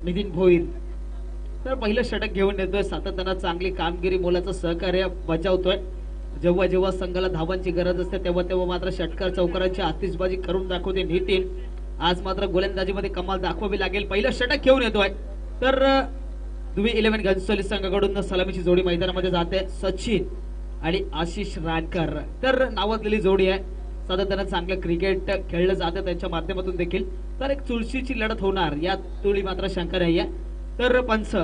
नितीन भोईर तर पहिलं षटक घेऊन येतोय, सातत्यानं चांगली कामगिरी, मोलाचं सहकार्य बजावतोय. जेव्हा जेव्हा संघाला धावांची गरज असते तेव्हा तेव्हा मात्र षटकार चौकारांची आतिषबाजी करून दाखवते नितीन. आज मात्र गोलंदाजीमध्ये कमाल दाखवावी लागेल. पहिलं षटक घेऊन येतोय तर दुबई 11 घनसोली संघाकडून सलामीची जोडी मैदानामध्ये जाते. सचिन आणि आशिष रानकर तर नावाजलेली जोडी आहे. सातत्यानं चांगलं क्रिकेट खेळलं जातं त्यांच्या माध्यमातून देखील. तर एक चुरशीची लढत होणार यात तुळी मात्र शंका नाहीये. तर पंच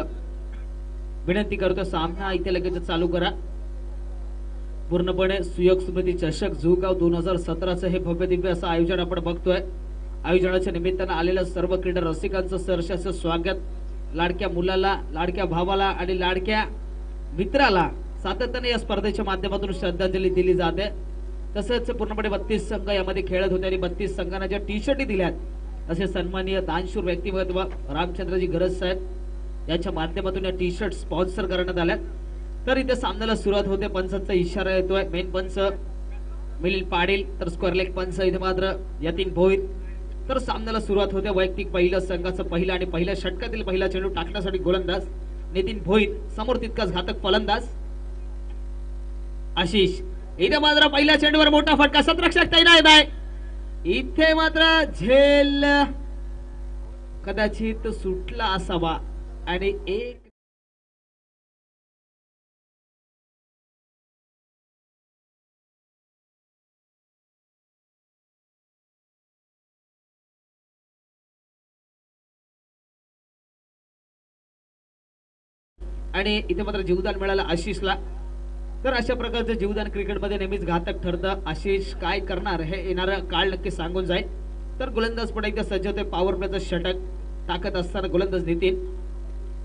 विनंती करतो सामना इथे लगेच चालू करा. पूर्णपणे सुयोग स्मृती चषक जुगाव 2017चं हे भव्य दिव्य असं आयोजन आपण बघतोय. आयोजनाच्या निमित्तानं आलेल्या सर्व क्रीडा रसिकांचं सहर्ष स्वागत. लाडक्या मुलाला, लाडक्या भावाला आणि लाडक्या मित्राला सातत्याने या स्पर्धेच्या माध्यमातून श्रद्धांजली दिली जाते. तसंच पूर्णपणे 32 संघ यामध्ये खेळत होते आणि 32 संघांना ज्या टी शर्टी दिल्यात असे सन्माननीय दानशूर व्यक्तिमत्व रामचंद्रजी गरज साहेब यांच्या माध्यमातून या टी शर्ट स्पॉन्सर करण्यात आल्यात. तर इथे सामन्याला सुरुवात होते. पंचांचा इशारा येतोय. मेन पंच मिलिंद पाटील तर स्क्वेअर लेग पंच इथे मात्र यतीन भोईर. तर सामन्याला सुरुवात होते. वैयक्तिक पहिलं संघाचं पहिलं आणि पहिल्या षटकातील पहिला चेंडू टाकण्यासाठी गोलंदाज नितीन भोईर, समोर तितकाच घातक फलंदाज आशिष. इथे मात्र पहिल्या चेंडूवर मोठा फटका, सतरक्षक तैनात आहे. इथे मात्र झेल कदाचित सुटला असावा आणि एक आणि इथे मात्र जीवदान मिळालं आशिषला. तर अशा प्रकारचं जीवदान क्रिकेटमध्ये नेहमीच घातक ठरतं. आशिष काय करणार हे येणारं काळ नक्की सांगून जाईल. तर गोलंदाज पण एकदा सज्ज होते. पॉवर प्लेचं षटक टाकत असताना गोलंदाज नितीन.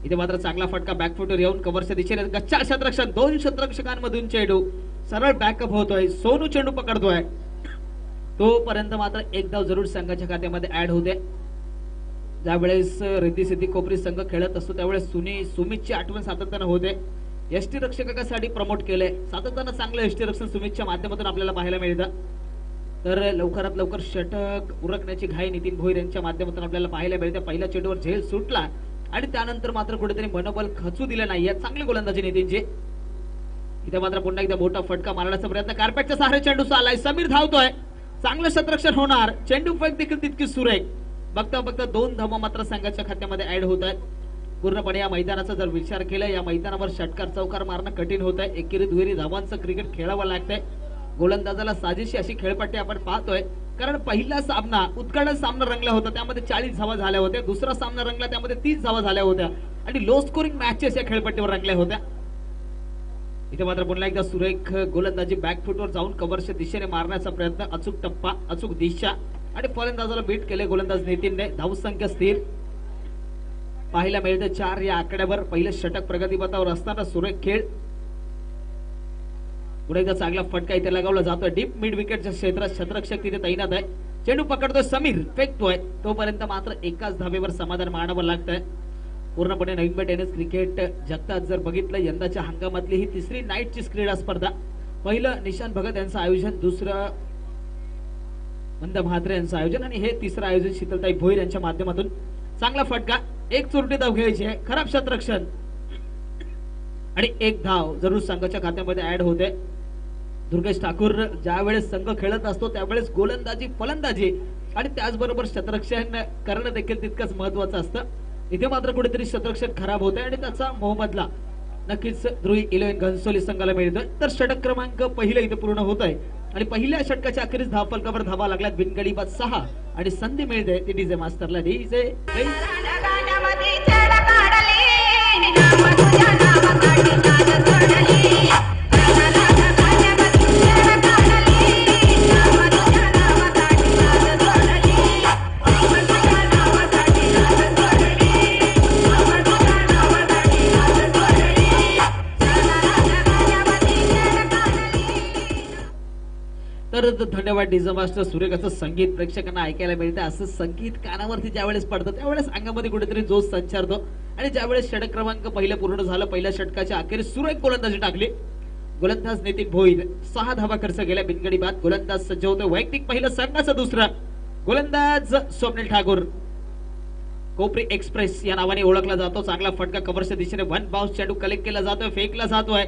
इथे मात्र चांगला फटका बॅकफुटवर येऊन कव्हरच्या दिशेने गच्चा क्षेत्ररक्षक, 2 क्षेत्ररक्षकांमधून चेंडू सरळ बॅकअप होतोय. सोनू चेंडू पकडतोय. तोपर्यंत मात्र एक धाव जरूर संघाच्या खात्यामध्ये ऍड होते. ज्यावेळेस रिद्धी सिद्धी कोपरी संघ खेळत असतो त्यावेळेस सुमितची आठवण सातत्यानं होते. एसटी रक्षकासाठी प्रमोट केले. सातत्यानं चांगलं एसटी रक्षण सुमितच्या माध्यमातून आपल्याला पाहायला मिळतं. तर लवकरात लवकर षटक उरकण्याची घाई नितीन भोईर यांच्या माध्यमातून आपल्याला पाहायला मिळते. पहिल्या चेंडूवर झेल सुटला आणि त्यानंतर मात्र कुठेतरी मनोबल खचू दिलं नाहीये. चांगली गोलंदाजी नितीनची. इथे मात्र पुन्हा एकदा मोठा फटका मारण्याचा प्रयत्न. कार्पेटच्या सहारे चेंडू आलाय. समीर धावतोय. चांगलं क्षेत्ररक्षण होणार. चेंडू फेक देखील तितकी सुरेख. बघता बघता 2 धावा मात्र संघाच्या खात्यामध्ये ऍड होत आहेत. पूर्णपणे या मैदानाचा जर विचार केला या मैदानावर षटकार चौकार मारणं कठीण होत आहे. एकेरी दुहेरी धावांचं क्रिकेट खेळावं लागतंय. गोलंदाजाला साजेशी अशी खेळपट्टी आपण पाहतोय. कारण पहिला सामना उत्कट सामना रंगला होता त्यामध्ये 40 धावा झाल्या होत्या. दुसरा सामना रंगला त्यामध्ये 30 धावा झाल्या होत्या आणि लो स्कोरिंग मॅचेस या खेळपट्टीवर रंगल्या होत्या. इथे मात्र पुन्हा एकदा सुरेख गोलंदाजी बॅकफुटवर जाऊन कव्हरच्या दिशेने मारण्याचा प्रयत्न. अचूक टप्पा, अचूक दिशा आणि फलंदाजाला बीट केले गोलंदाज नितीनने. धावसंख्या स्थिर पाहायला मिळते 4 या आकड्यावर. पहिलं षटक प्रगतीपथावर असताना सुरेख खेळ. पुढे एकदा चांगला फटका इथे लगावला जातोय. डीप मिड विकेटच्या क्षेत्रात क्षेत्ररक्षक तिथे तैनात आहे. चेंडू पकडतोय समीर, फेकतोय. तोपर्यंत मात्र एकाच धावेवर समाधान मानावं लागतंय. पूर्णपणे नवीन टेनिस क्रिकेट जगतात जर बघितलं यंदाच्या हंगामातली ही तिसरी नाईटची क्रीडा स्पर्धा. पहिलं निशांत भगत यांचं आयोजन, दुसरं मंद म्हात्रे यांचं आयोजन आणि हे तिसरं आयोजन शीतलताई भोईर यांच्या माध्यमातून. चांगला फटका, एक चुरटी धाव घ्यायची आहे. खराब क्षेत्ररक्षण आणि एक धाव जरूर संघाच्या खात्यामध्ये ऍड होते. दुर्गेश ठाकूर ज्यावेळेस संघ खेळत असतो त्यावेळेस गोलंदाजी, फलंदाजी आणि त्याचबरोबर क्षेत्ररक्षण करणं देखील तितकंच महत्वाचं असतं. इथे मात्र कुठेतरी क्षेत्ररक्षण खराब होतंय आणि त्याचा मोहम्मदला नक्कीच दुबई 11 घनसोली संघाला मिळतोय. तर षटक क्रमांक पहिलं इथे पूर्ण होत आहे आणि पहिल्या षटकाच्या अखेरीस धावफलकावर धावा लागल्यात. बिनगडी बाद 6 आणि संधी मिळते ती डीजे मास्टरला. डीजे तर धन्यवाद डीजे मास्टर. सुरेख असं संगीत प्रेक्षकांना ऐकायला मिळतं. असं संगीत कानावरती ज्यावेळेस पडतं त्यावेळेस अंगामध्ये कुठेतरी जोश संचारतो. आणि ज्यावेळेस षटक क्रमांक पहिलं पूर्ण झालं, पहिल्या षटकाच्या अखेरीस सुरेख गोलंदाजी टाकली. गोलंदाज नितीन भोईर 6 धावा खर्च केल्या. बिनगडी बाद. गोलंदाज सज्ज होतो. वैयक्तिक पहिलं, संघाचं दुसरं. गोलंदाज स्वप्नील ठाकूर. कोपरी एक्सप्रेस या नावाने ओळखला जातो. चांगला फटका कव्हरच्या दिशेने वन बाउन्स चेंडू कलेक्ट केला जातोय, फेकला जातोय,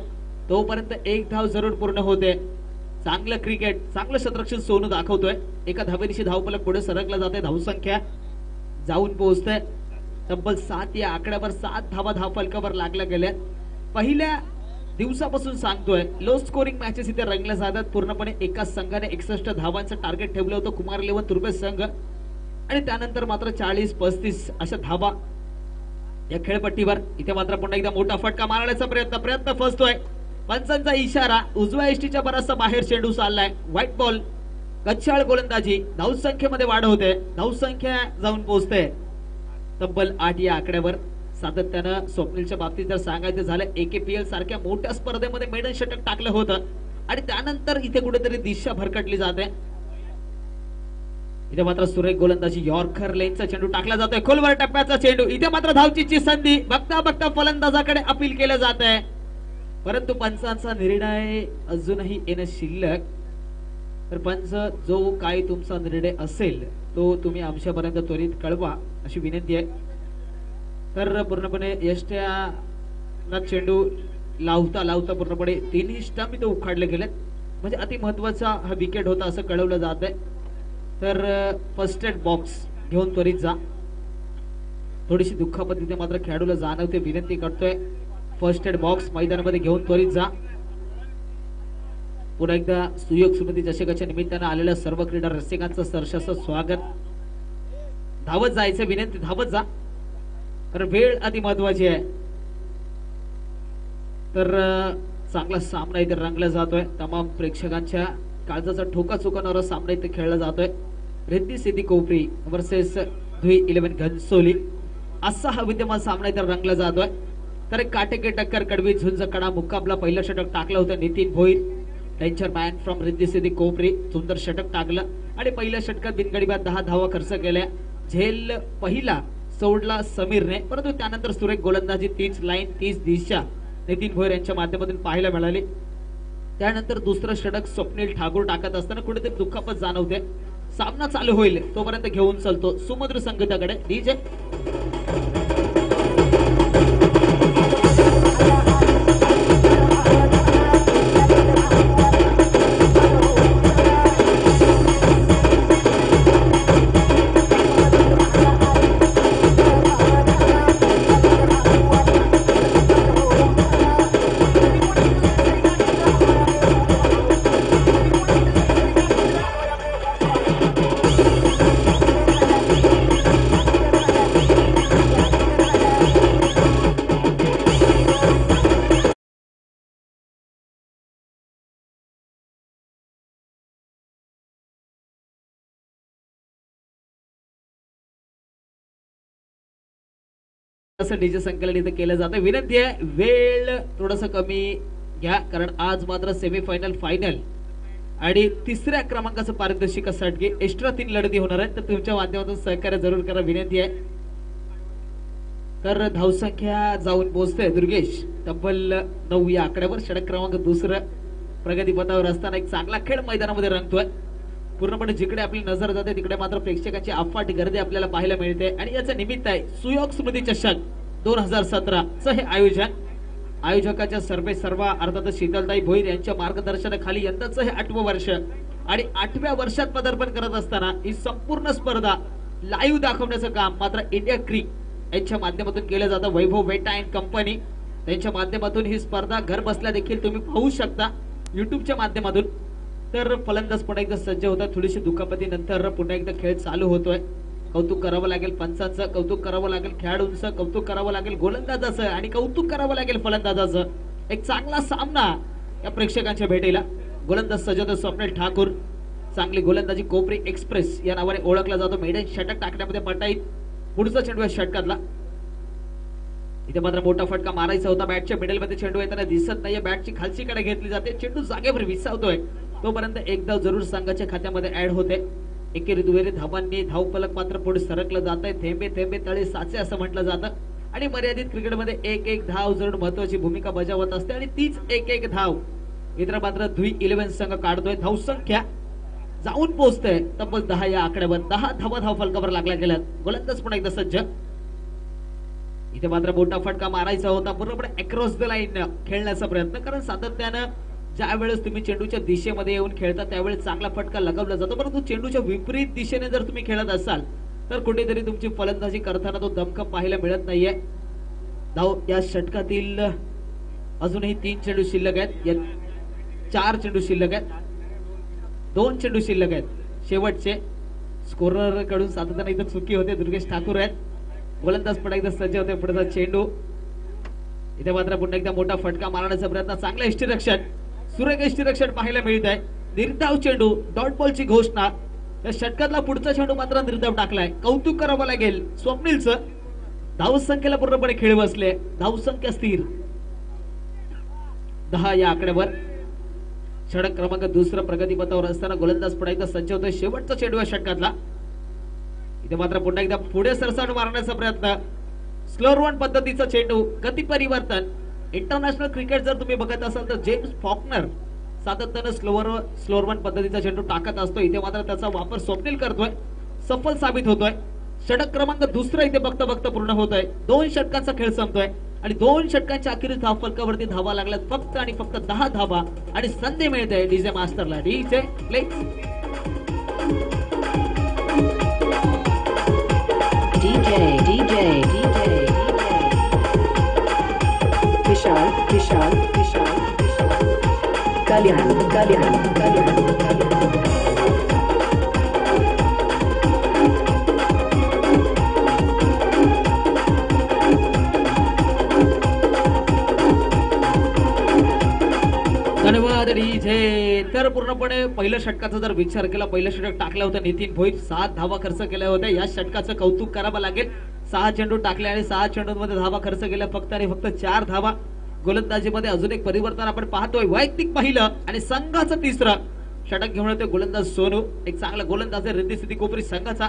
तोपर्यंत एक धाव जरूर पूर्ण होते. चांगलं क्रिकेट, चांगलं क्षेत्ररक्षण सोनू दाखवतोय. एका धावेनिशी धावफलक पुढे सरकला जाते. धावसंख्या जाऊन पोहोचते तब्बल 7 या आकड्यावर. 7 धावा धावफलकावर लागल्या गेल्या. पहिल्या दिवसापासून सांगतोय लो स्कोरिंग मॅचेस इथे रंगल्या जातात. पूर्णपणे एकाच संघाने 61 धावांचं टार्गेट ठेवलं होतं कुमार 11 तुर्बे संघ, आणि त्यानंतर मात्र 40-35 अशा धावा या खेळपट्टीवर. इथे मात्र पुन्हा एकदा मोठा फटका मारण्याचा प्रयत्न फसतोय. पंचांचा इशारा, उजव्या एष्टीच्या बराचसा बाहेर चेंडू चाललाय. व्हाईट बॉल, गच्छाळ गोलंदाजी, धावसंख्येमध्ये वाढ होते. धावसंख्या जाऊन पोहोचते तब्बल 8 या आकड्यावर. सातत्यानं स्वप्नीलच्या बाबतीत जर सांगायचं झालं, AKPL सारख्या मोठ्या स्पर्धेमध्ये मेडन षटक टाकलं होतं आणि त्यानंतर इथे कुठेतरी दिशा भरकटली जाते. इथे मात्र सुरेख गोलंदाजी, यॉर्कर लेनचा चेंडू टाकला जातोय, खोलवर टप्प्याचा चेंडू. इथे मात्र धावचीची संधी, बघता बघता फलंदाजाकडे अपील केलं जात आहे, परंतु पंचांचा निर्णय अजूनही येणं शिल्लक. तर पंच, जो काही तुमचा निर्णय असेल तो तुम्ही आमच्यापर्यंत त्वरित कळवा अशी विनंती आहे. तर पूर्णपणे यष्ट्या चेंडू लावता लावता पूर्णपणे 3 स्टंप इथे उखाडले गेलेत. म्हणजे अति महत्वाचा हा विकेट होता असं कळवलं जात आहे. तर फर्स्ट एड बॉक्स घेऊन त्वरित जा. थोडीशी दुःखापत इथे मात्र खेळाडूला जाणवते, विनंती करतोय फर्स्ट एड बॉक्स मैदानामध्ये घेऊन त्वरित जा. पुन्हा एकदा सुयोग स्मृती चषकाच्या निमित्तानं आलेल्या सर्व क्रीडा रसिकांचं सहर्ष स्वागत. धावत जायचं विनंती, धावत जा, कारण वेळ अति महत्वाची आहे. तर चांगला सामना इथे रंगला जातोय. तमाम प्रेक्षकांच्या काळजाचा ठोका चुकवणारा सामना इथे खेळला जातोय. रिद्धी सिद्धी कोपरी वर्सेस धुई 11 घनसोली असा हा विद्यमान सामना इथे रंगला जातोय. तर एक काटेकी टक्कर, कडवी झुंज कडा मुकाबला. पहिलं षटक टाकलं होतं नितीन भोईर, टेन्चर मॅन फ्रॉम रिद्धी सिद्धी कोपरी. सुंदर षटक टाकलं आणि पहिल्या षटकात बिनगडीबाद 10 धावा खर्च केल्या. झेल पहिला सोडला समीरने, परंतु त्यानंतर सुरेख गोलंदाजी, तीच लाईन, तीच दिशा नितीन भोईर यांच्या माध्यमातून पाहायला मिळाली. त्यानंतर दुसरं षटक स्वप्नील ठाकूर टाकत असताना कुठेतरी दुःखापत जाणवते. सामना चालू होईल तोपर्यंत घेऊन चालतो सुमधुर संगीताकडे. डीजे डीजे संकलन इथे केलं जातं. विनंती आहे वेळ थोडस कमी घ्या, कारण आज मात्र सेमीफायनल, फायनल आणि 3ऱ्या क्रमांकाचं पारितोषिकासाठी एक्स्ट्रा 3 लढती होणार आहेत. तर तुमच्या माध्यमातून सहकार्य जरूर करा, विनंती आहे. तर धावसंख्या जाऊन पोहोचते दुर्गेश तब्बल 9 या आकड्यावर. षटक क्रमांक 2 प्रगतीपथावर असताना एक चांगला खेळ मैदानामध्ये रंगतोय. पूर्णपणे जिकडे आपली नजर जाते तिकडे मात्र प्रेक्षकांची अफाट गर्दी आपल्याला पाहायला मिळते. आणि याचं निमित्त आहे सुयोग स्मृती चषक 2017 चं हे आयोजन. आयोजकाच्या सर्व अर्थातच शीतलताई भोईर यांच्या मार्गदर्शनाखाली यंदाचं हे 8वं वर्ष आणि 8व्या वर्षात पदार्पण करत असताना ही संपूर्ण स्पर्धा लाईव्ह दाखवण्याचं काम मात्र इंडिया क्रिक यांच्या माध्यमातून केलं जातं. वैभव वेटा अँड कंपनी त्यांच्या माध्यमातून ही स्पर्धा घर बसल्या देखील तुम्ही पाहू शकता युट्यूबच्या माध्यमातून. तर फलंदाज पुन्हा एकदा सज्ज होतात. थोडीशी दुखापतीनंतर पुन्हा एकदा खेळ चालू होतोय. कौतुक करावं लागेल पंचांचं, कौतुक करावं लागेल खेळाडूंचं, कौतुक करावं लागेल गोलंदाजाचं आणि कौतुक करावं लागेल फलंदाजाचं. एक चांगला सामना या प्रेक्षकांच्या भेटीला. गोलंदाज सज्ज होतो स्वप्नील ठाकूर. चांगली गोलंदाजी कोपरी एक्सप्रेस या नावाने ओळखला जातो. मेडन षटक टाकण्यामध्ये पटाईत. पुढचा चेंडू षटकातला. इथे मात्र मोठा फटका मारायचा होता. बॅटच्या मिडलमध्ये चेंडू येताना दिसत नाहीये. बॅटची खालची कडे घेतली जाते. चेंडू जागेवर विसावतोय. तोपर्यंत एक धाव जरूर संघाच्या खात्यामध्ये ऍड होते. एकेरी दुहेरी धावांनी धावफलक मात्र पुढे सरकलं जात आहे. थेंबे थेंबे तळे साचे असं म्हटलं जातं. आणि मर्यादित क्रिकेटमध्ये एक धाव जरूर महत्वाची भूमिका बजावत असते आणि तीच एक धाव इतर मात्र धुई 11 संघ काढतोय. धावसंख्या जाऊन पोहोचतोय तब्बल 10 या आकड्यावर. 10 धावा धावफलकावर लागल्या गेल्यात. गोलंदाज पुन्हा एकदा सज्ज. इथे मात्र मोठा फटका मारायचा होता, बरोबर अक्रॉस द लाईन खेळण्याचा प्रयत्न, कारण सातत्यानं ज्या वेळेस तुम्ही चेंडूच्या दिशेमध्ये येऊन खेळता त्यावेळेस चांगला फटका लगावला जातो, परंतु चेंडूच्या विपरीत दिशेने जर तुम्ही खेळत असाल तर कुठेतरी तुमची फलंदाजी करताना तो दमखम पाहायला मिळत नाहीये. धाव या षटकातील अजूनही 3 चेंडू शिल्लक आहेत, 4 चेंडू शिल्लक आहेत, 2 चेंडू शिल्लक आहेत. शेवटचे स्कोरर कडून सातत्याने इथं चुकी होते. दुर्गेश ठाकूर आहेत, गोलंदाज पुन्हा एकदा सज्ज होते. पुढचा चेंडू इथे मात्र पुन्हा एकदा मोठा फटका मारण्याचा प्रयत्न, चांगला यष्टीरक्षण, सुरेख यष्टीरक्षण पाहायला मिळत आहे. निर्धाव चेंडू, डॉट बॉलची घोषणा. या षटकातला पुढचा चेंडू मात्र निर्धाव टाकलाय, कौतुक करावं लागेल स्वप्नीलचं. धावसंख्येला पूर्णपणे खेळ बसले, धावसंख्या स्थिर 10 या आकड्यावर. षटक क्रमांक 2 प्रगतीपथावर असताना गोलंदाज पुन्हा एकदा सज्ज होतोय. शेवटचा चेंडू या षटकातला. इथे मात्र पुन्हा एकदा पुढे सरसावून मारण्याचा प्रयत्न, स्लोअर वन पद्धतीचा चेंडू, गती परिवर्तन. इंटरनॅशनल क्रिकेट जर तुम्ही बघत असाल तर जेम्स फॉकनर सातत्यानं स्लोअर वन पद्धतीचा चेंडू टाकत असतो. इथे मात्र त्याचा वापर स्वप्नील करतोय, सफल साबित होतोय. षटक क्रमांक 2 इथे बघता बघता पूर्ण होतोय. 2 षटकांचा खेळ संपतोय आणि 2 षटकांच्या अखेरीस धावफलकावरती धावा लागल्यात फक्त आणि फक्त 10 धावा आणि संधी मिळते डीजे मास्टरला. DJ play. DJ Vishal Kalyan धन्यवाद डीजे. तर पूर्णपणे पहिल्या षटकाचा जर विचार केला, पहिलं षटक टाकलं होतं नितीन भोईर, 7 धावा खर्च केल्या होत्या. या षटकाचं कौतुक करावं लागेल. 6 चेंडू टाकले आणि 6 चेंडूंमध्ये धावा खर्च केल्या फक्त आणि फक्त 4 धावा. गोलंदाजीमध्ये अजून एक परिवर्तन आपण पाहतोय, वैयक्तिक पहिलं आणि संघाचं 3रं षटक घेऊन येतोय गोलंदाज सोनू. एक चांगला गोलंदाज आहे रिद्धी सिद्धी कोपरी संघाचा.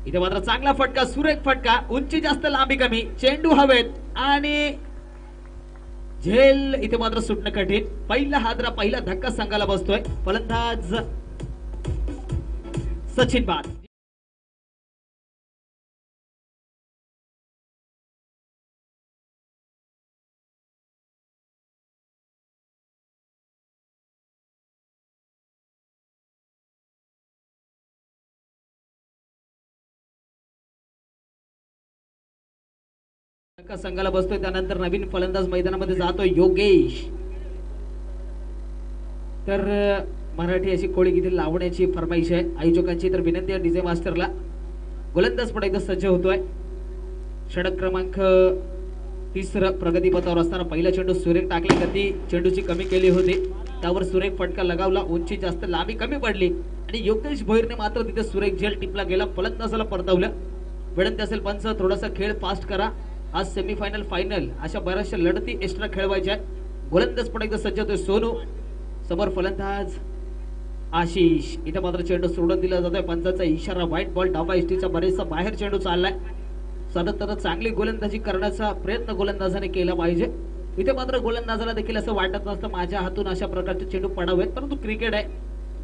इथे मात्र चांगला फटका, सुरेख फटका, उंची जास्त लांबी कमी, चेंडू हवेत आणि झेल इथे मात्र सुटणं कठीण. पहिला हादरा, पहिला धक्का संघाला बसतोय. फलंदाज सचिन बाद. संघाला बसतोय. त्यानंतर नवीन फलंदाज मैदानामध्ये जातोय योगेश. तर मराठी अशी कोळी गीते लावण्याची फरमाईश आहे आयोजकांची, तर विनंती आहे डीजे मास्टरला. गोलंदाज पुढे एकदा सज्ज होतोय. षटक क्रमांक 3 प्रगतीपथावर असताना पहिला चेंडू सुरेख टाकले, गती चेंडूची कमी केली होती, त्यावर सुरेख फटका लगावला, उंची जास्त लांबी कमी पडली आणि योगेश भोईरने मात्र तिथे सुरेख झेल टिपला गेला, फलंदाजाला परतवलं. विनंती असेल पंच, थोडासा खेळ फास्ट करा. आज सेमीफायनल फायनल अशा बऱ्याचशा लढती एक्स्ट्रा खेळवायच्या. गोलंदाज पुढे एकदा सज्ज होतोय सोनू, समोर फलंदाज आशिष. इथे मात्र चेंडू सोडून दिला जातोय, पंचाचा इशारा, व्हाईट बॉल. डावा एसटीचा बरेचसा बाहेर चेंडू चाललाय. सातत्यानं चांगली गोलंदाजी करण्याचा प्रयत्न गोलंदाजाने केला पाहिजे. इथे मात्र गोलंदाजाला देखील असं वाटत नसतं माझ्या हातून अशा प्रकारचे चेंडू पडावेत, परंतु क्रिकेट आहे,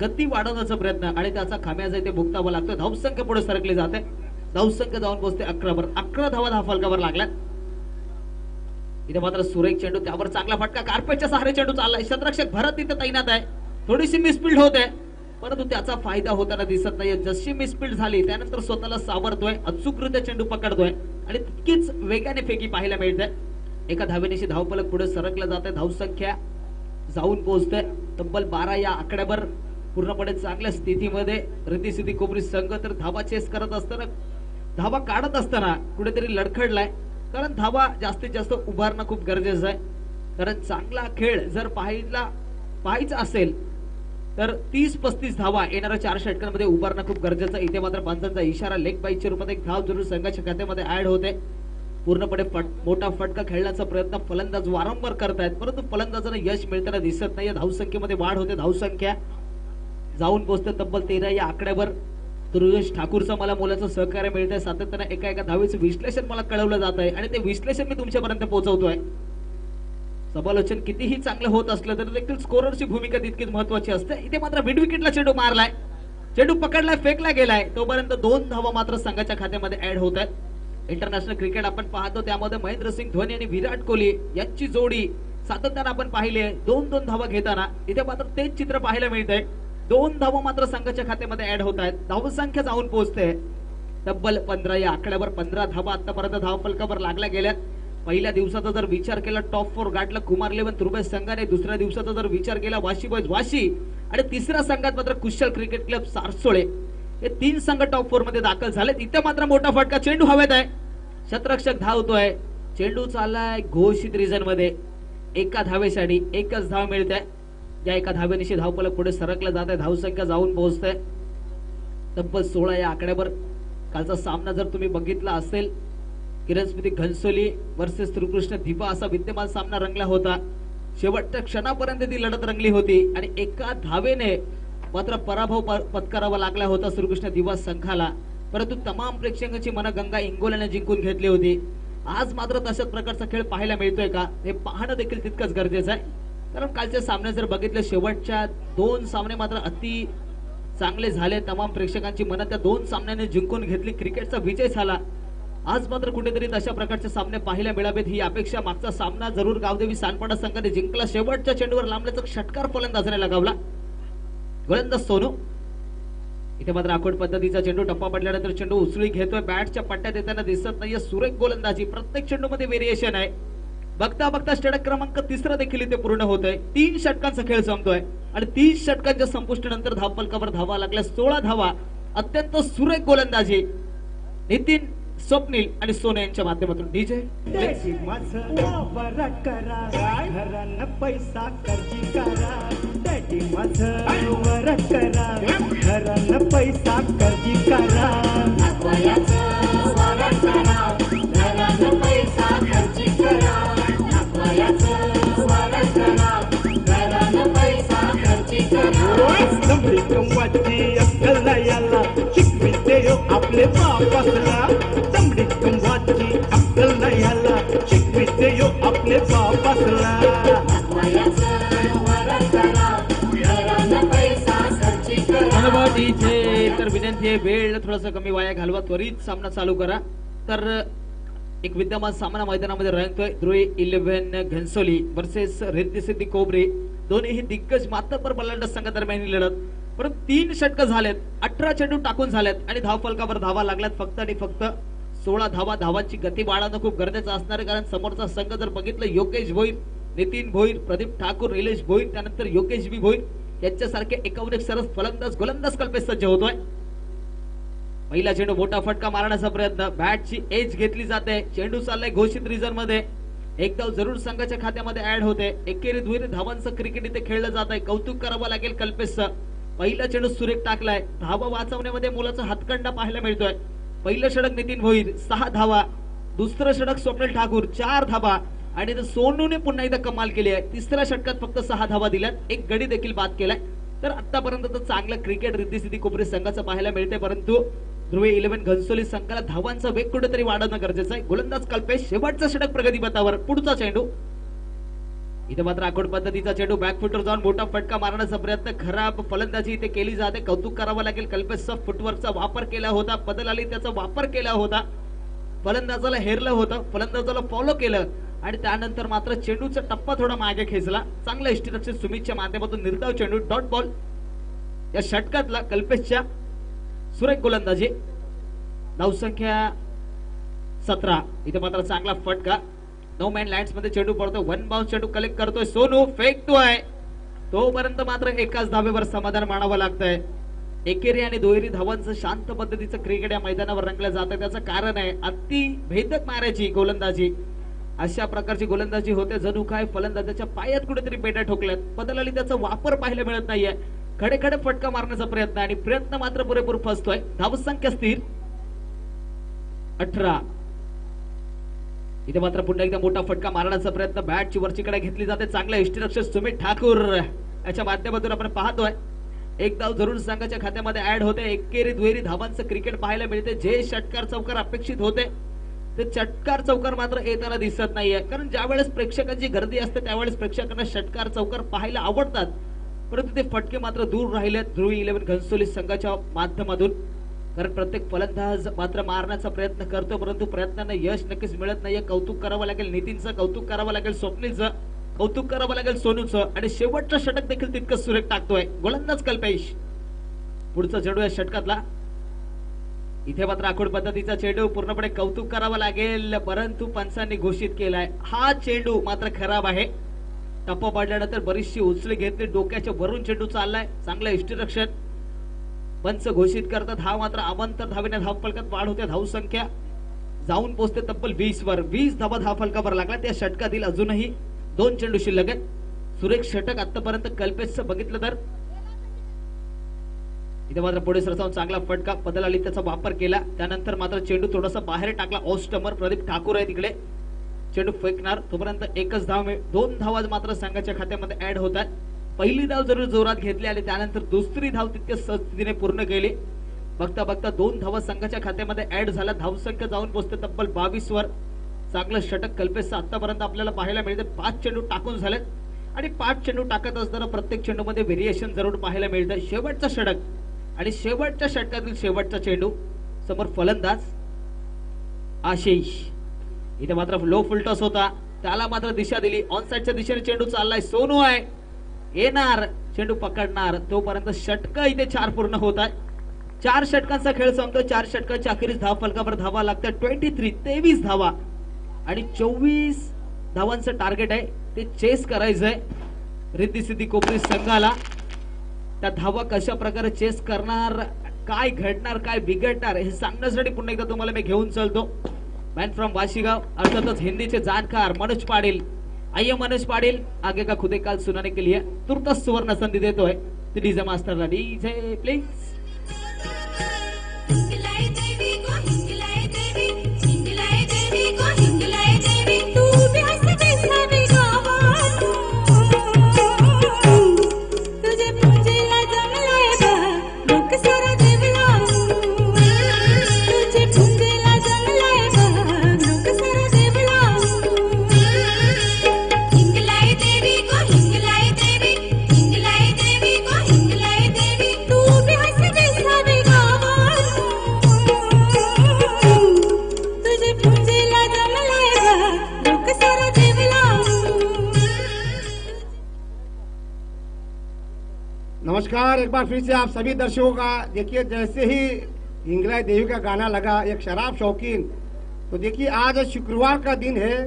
गती वाढवण्याचा प्रयत्न आणि त्याचा खाम्याजा इथे भुगतावा लागतो. धावसंख्या पुढे सरकली जाते, धावसंख्या जाऊन पोहोचते 11 वर. 11 धावा धावफलकावर लागल्यात. इथे मात्र सुरेख चेंडू, त्यावर चांगला फटका, कार्पेटच्या सहारे चेंडू चाललाय. क्षेत्ररक्षक भरत इथे तैनात आहे. थोडीशी मिसफिल्ड होते परंतु त्याचा फायदा होताना दिसत नाहीये. जशी मिसफिल्ड झाली त्यानंतर स्वतःला सावरतोय, अचूकरित्या चेंडू पकडतोय आणि तितकीच वेगाने फेकी पाहायला मिळते. एका धावेनिशी धावफलक पुढे सरकलं जाते, धावसंख्या जाऊन पोहोचते तब्बल 12 या आकड्यावर. पूर्णपणे चांगल्या स्थितीमध्ये रिद्धी सिद्धी कोपरी संघ तर धावा चेस करत असताना, धावा काढत असताना कुठेतरी लडखडलाय, कारण धावा जास्तीत जास्त उभारणं खूप गरजेचं आहे. कारण चांगला खेळ जर पाहायचा असेल तर 30-35 धावा येणाऱ्या 4 षटकांमध्ये उभारणं खूप गरजेचं. इथे मात्र पंचांचा इशारा, लेग बाईच्या रूपात एक धाव जरूर संघाच्या खात्यामध्ये ऍड होते. पूर्णपणे मोठा फटका खेळण्याचा प्रयत्न फलंदाज वारंवार करतायत, परंतु फलंदाजांना यश मिळताना दिसत नाहीये. धावसंख्येमध्ये वाढ होते, धावसंख्या जाऊन पोहोचते तब्बल 13 या आकड्यावर. दुर्गेश ठाकूरचं मला मोलाचं सहकार्य मिळतंय. सातत्यानं एका धावेचं विश्लेषण मला कळवलं जात आहे आणि ते विश्लेषण मी तुमच्यापर्यंत पोहोचवतोय. समालोचन कितीही चांगलं होत असलं तरी देखील स्कोररची भूमिका तितकीच महत्वाची असते. इथे मात्र मिड विकेटला चेंडू मारलाय, चेंडू पकडलाय, फेकला गेलाय, तोपर्यंत 2 धावा मात्र संघाच्या खात्यामध्ये ऍड होत आहेत. इंटरनॅशनल क्रिकेट आपण पाहतो त्यामध्ये महेंद्रसिंग धोनी आणि विराट कोहली यांची जोडी सातत्याने आपण पाहिली आहे. 2-2 धावा घेताना इथे मात्र तेच चित्र पाहायला मिळतंय. 2 धावा मात्र संघाच्या खात्यामध्ये ऍड होत आहेत. धावसंख्या जाऊन पोहोचते तब्बल 15. या आकड्यावर 15 धावा आतापर्यंत धावफलकावर लागल्या गेल्यात. पहिल्या दिवसाचा जर विचार केला टॉप 4 गाठला कुमार 11 तुर्बे संघाने. दुसऱ्या दिवसाचा जर विचार केला वाशी बॉयज वाशी आणि तिसऱ्या संघात मात्र कुशल क्रिकेट क्लब सारसोळे हे 3 संघ टॉप 4 मध्ये दाखल झालेत. इथे मात्र मोठा फटका. चेंडू हवेत आहे. शतरक्षक धावतोय. चेंडू चाललाय घोषित रिजन मध्ये. एका धावेसाठी एकच धाव मिळते. या एका धावेनिशी धावफलक पुढे सरकला जात आहे. धावसंख्या जाऊन पोहोचते तब्बल 16. या आकड्यावर कालचा सामना जर तुम्ही बघितला असेल किरण स्मृती घनसोली वर्सेस श्रीकृष्ण दिवा असा विद्यमान सामना रंगला होता. शेवटच्या क्षणापर्यंत ती लढत रंगली होती आणि एका धावेने मात्र पराभव पत्करावा लागला होता श्रीकृष्ण दिवा संघाला. परंतु तमाम प्रेक्षकांची मन गंगा इंगोल्याने जिंकून घेतली होती. आज मात्र तशाच प्रकारचा खेळ पाहायला मिळतोय का हे पाहणं देखील तितकंच गरजेचं आहे. कारण कालचे सामने जर बघितले शेवटच्या 2 सामने मात्र अति चांगले झाले. तमाम प्रेक्षकांची मन त्या 2 सामन्याने जिंकून घेतली. क्रिकेटचा विजय झाला. आज मात्र कुठेतरी तशा प्रकारचे सामने पाहायला मिळावेत ही अपेक्षा. मागचा सामना जरूर गावदेवी सानपाडा संघाने जिंकला. शेवटच्या चेंडूवर लांबल्याचा षटकार फलंदाजाने लगावला. गोलंदाज सोनू. इथे मात्र आखोड पद्धतीचा चेंडू टप्पा पडल्यानंतर चेंडू उचली घेतोय. बॅटच्या पट्ट्यात येताना दिसत नाहीये. सुरेख गोलंदाजी. प्रत्येक चेंडू मध्ये व्हेरिएशन आहे. बघता बघता षटक क्रमांक 3 देखील इथे पूर्ण होतोय. 3 षटकांचा खेळ संपतोय आणि 30 षटकांच्या संपुष्टीनंतर धावफलकावर धावा लागल्या 16 धावा. अत्यंत सुरेख गोलंदाजी नितीन स्वप्नील आणि सोने यांच्या माध्यमातून. डीजे पैसा खर्ची करा डॅडी माझं वर करा घरानं पैसा खर्ची करा दमडी कमवाची अक्कल नाही याला शिकविते आपले बापासला. दमडी कमवाची अक्कल नाही याला शिकविते आपले बापासला. तर विनंती आहे वेळ थोडासा कमी वाया घालवा. त्वरित सामना चालू करा. तर एक विद्यमान सामना मैदानामध्ये रंगतोय. ध्रुवी 11 घनसोली वर्सेस रिद्धी सिद्धी कोबरे. दोन्ही दिग्गज मातब्बर बलाढ्य संघादरम्यान ही लढत. परंतु 3 षटक झालेत. 18 चेंडू टाकून झालेत आणि धावफलकावर धावा लागल्यात फक्त आणि फक्त 16 धावा. धावांची गती वाढवणं खूप गरजेचं असणार आहे. कारण समोरचा संघ जर बघितलं योगेश भोईर, नितीन भोईर, प्रदीप ठाकूर, निलेश भोईर त्यानंतर योगेश बी भोईर यांच्यासारखे एकावर सरस फलंदाज गोलंदाज कल्पेश सज्ज होतोय. पहिला चेंडू मोठा फटका मारण्याचा प्रयत्न. बॅटची एज घेतली जाते. चेंडू चाललाय घोषित रिझन मध्ये. एक धाव जरूर संघाच्या खात्यामध्ये ऍड होते. एकेरी दुहेरी धावांचं क्रिकेट इथे खेळलं जात आहे. कौतुक करावं लागेल कल्पेशचं. पहिला चेंडू सुरेख टाकलाय. धावा वाचवण्यामध्ये मुलाचा हातखंडा पाहायला मिळतोय. पहिलं षटक नितीन भोईर 6 धावा. दुसरं षटक स्वप्नील ठाकूर 4 धावा आणि सोनूने पुन्हा एकदा कमाल केली आहे. तिसऱ्या षटकात फक्त 6 धावा दिल्यात. एक गडी देखील बाद केलाय. तर आतापर्यंत तर चांगलं क्रिकेट रिद्धी सिद्धी कोपरे संघाचं पाहायला मिळते. परंतु ध्रुवी 11 घनसोली संघाला धावांचा वेग कुठेतरी वाढवणं गरजेचं आहे. गोलंदाज कल्पेश शेवटचा षटक प्रगतीपथावर. पुढचा चेंडू. इथे मात्र आखोड पद्धतीचा चेंडू बॅकफुटवर जाऊन मोठा फटका मारण्याचा प्रयत्न. खराब फलंदाजी इथे केली जाते. कौतुक करावं लागेल कल्पेशचा. फुटवर्कचा वापर केला होता. बदल आली त्याचा वापर केला होता. फलंदाजाला हेरलं होतं. फलंदाजाला फॉलो केलं आणि त्यानंतर मात्र चेंडूचा टप्पा थोडा मागे खेचला. चांगला इष्टरक्षक सुमितच्या माध्यमातून निर्धाव चेंडू डॉट बॉल. या षटकातला कल्पेशच्या सुरेख गोलंदाजी. धावसंख्या 17. इथे मात्र चांगला फटका. नो मॅन लँड्स मध्ये चेंडू पडतो. 1 बाउन्स चेंडू कलेक्ट करतोय सोनू. फेकतोय. तोपर्यंत मात्र एकाच धावेवर समाधान मानावं लागतंय. एकेरी आणि दुहेरी धावांचं शांत पद्धतीचं क्रिकेट या मैदानावर रंगलं जात आहे. त्याचं कारण आहे अति भेदक मारायची गोलंदाजी. अशा प्रकारची गोलंदाजी होते जणू काय फलंदाजाच्या पायात कुठेतरी पेट्या ठोकल्यात. बदल आली त्याचा वापर पाहायला मिळत नाहीये. खडे खडे फटका मारण्याचा प्रयत्न आणि प्रयत्न मात्र पुरेपूर फसतोय. धावसंख्या स्थिर 18. इथे मात्र पुन्हा एकदा मोठा फटका मारण्याचा प्रयत्न. बॅटची वरचीकडे घेतली जाते. चांगला इष्टरक्षक सुमित ठाकूर याच्या माध्यमातून आपण पाहतोय. एक धाव जरूर संघाच्या खात्यामध्ये ऍड होते. एकेरी दुहेरी धावांचं क्रिकेट पाहायला मिळते. जे षटकार चौकार अपेक्षित होते ते षटकार चौकार मात्र येताना दिसत नाहीये. कारण ज्यावेळेस प्रेक्षकांची गर्दी असते त्यावेळेस प्रेक्षकांना षटकार चौकार पाहायला आवडतात. परंतु ते फटके मात्र दूर राहिले ध्रुवी 11 घनसोली संघाच्या माध्यमातून. कारण प्रत्येक फलंदाज मात्र मारण्याचा प्रयत्न करतो, परंतु प्रयत्नांना यश नक्कीच मिळत नाहीये. कौतुक करावं लागेल नितीनचं, कौतुक करावं लागेल स्वप्नीलचं, कौतुक करावं लागेल सोनूचं. आणि शेवटचं षटक देखील तितकं सुरेख टाकतोय गोलंदाज कल्पेश. पुढचा चेंडू या षटकातला. इथे मात्र आखूड पद्धतीचा चेंडू, पूर्णपणे कौतुक करावं लागेल, परंतु पंचांनी घोषित केलाय हा चेंडू मात्र खराब आहे. टप्पा पडल्यानंतर बरीचशी उचली घेतली, डोक्याच्या वरून चेंडू चाललाय, चांगलं इष्टरक्षण. पंच घोषित करतात हा मात्र अवंतर धावेने धाव फलकात वाढ होते. धाव संख्या जाऊन पोहोचते तब्बल 20 वर. 20 धावा धाव फलकावर लागला. त्या षटकातील अजूनही 2 चेंडू शिल्लक आहेत. सुरेख षटक आतापर्यंत कल्पेशचं बघितलं तर. इथे मात्र पुढे सरसावून चांगला फटका, पदल अली त्याचा वापर केला, त्यानंतर मात्र चेंडू थोडासा बाहेर टाकला. ऑस्टमर प्रदीप ठाकूर आहे तिकडे, चेंडू फेकणार. तोपर्यंत एकच धाव, 2 धावा मात्र संघाच्या खात्यामध्ये ऍड होतात. पहिली धाव जरूर जोरात घेतली आणि त्यानंतर दुसरी धाव तितक्या सहजतेने पूर्ण केली. बघता बघता 2 धावा संघाच्या खात्यामध्ये ऍड झाला. धावसंख्या जाऊन पोहोचते तब्बल 22 वर. चांगलं षटक कल्पेशचं आतापर्यंत आपल्याला पाहायला मिळते. 5 चेंडू टाकून झालेत आणि 5 चेंडू टाकत असताना प्रत्येक चेंडूमध्ये व्हेरिएशन जरूर पाहायला मिळतं. शेवटचा षटक आणि शेवटच्या षटकातील शेवटचा चेंडू. समोर फलंदाज आशिष. इथे मात्र लो फुलटॉस होता, त्याला मात्र दिशा दिली. ऑनसाइडच्या दिशेने चेंडू चाललाय. सोनू आहे, येणार, चेंडू पकडणार. तोपर्यंत षटक इथे 4 पूर्ण होत आहे. 4 षटकांचा खेळ संपतो. 4 षटकाच्या अखेरीस धाव फलकावर धावा लागतात 23 धावा आणि 24 धावांचं टार्गेट आहे. ते चेस करायचंय रिद्धी सिद्धी कोपरी संघाला. त्या धावा कशा प्रकारे चेस करणार, काय घडणार, काय बिघडणार हे सांगण्यासाठी पुन्हा एकदा तुम्हाला मी घेऊन चलतो. मॅन फ्रॉम वाशीगाव, अर्थातच हिंदीचे जाणकार मनोज पाटील. आइए मनोज पाटील, आगे का खुदे काल सुनाने के लिए तुर्त सुवर्ण संधी देतोय. डीजे मास्टरला डीजे प्लीज. नमस्कार, एक बार फिर से आप सभी दर्शकों का। देखिए जैसे ही हिंगलाई देवी का गाना लगा, एक शराब शौकीन, तो देखिए आज शुक्रवार का दिन है।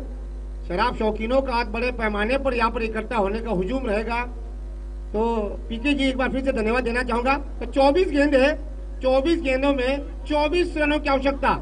शराब शौकीनों का आज बड़े पैमाने पर यहाँ पर इकट्ठा होने का हुजूम रहेगा। तो पीके जी एक बार फिर से धन्यवाद देना चाहूंगा। तो 24 गेंद है, 24 गेंदों में 24 रनों की आवश्यकता।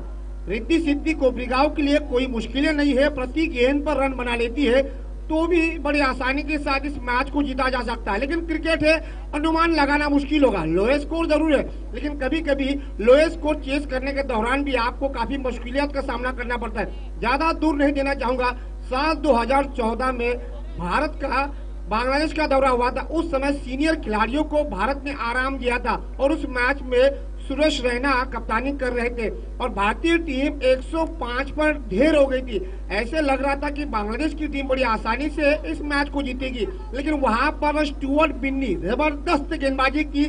रिद्धि सिद्धि कोपरीगांव के लिए कोई मुश्किलें नहीं है, प्रति गेंद पर रन बना लेती है तो भी बड़ी आसानी के साथ इस मैच को जीता जा सकता है। लेकिन क्रिकेट है, अनुमान लगाना मुश्किल होगा। लोएस्ट स्कोर जरूर है, लेकिन कभी कभी लोएस्ट स्कोर चेस करने के दौरान भी आपको काफी मुश्किलियत का सामना करना पड़ता है। ज्यादा दूर नहीं देना चाहूंगा। साल 2014 में भारत का बांग्लादेश का दौरा हुआ था। उस समय सीनियर खिलाड़ियों को भारत ने आराम दिया था और उस मैच में सुरेश रैना कप्तानी कर रहे थे और भारतीय टीम 105 पर ढेर हो गई थी। ऐसे लग रहा था कि बांग्लादेश की टीम बड़ी आसानी से इस मैच को जीतेगी, लेकिन वहां पर स्टुअर्ट बिन्नी जबरदस्त गेंदबाजी की।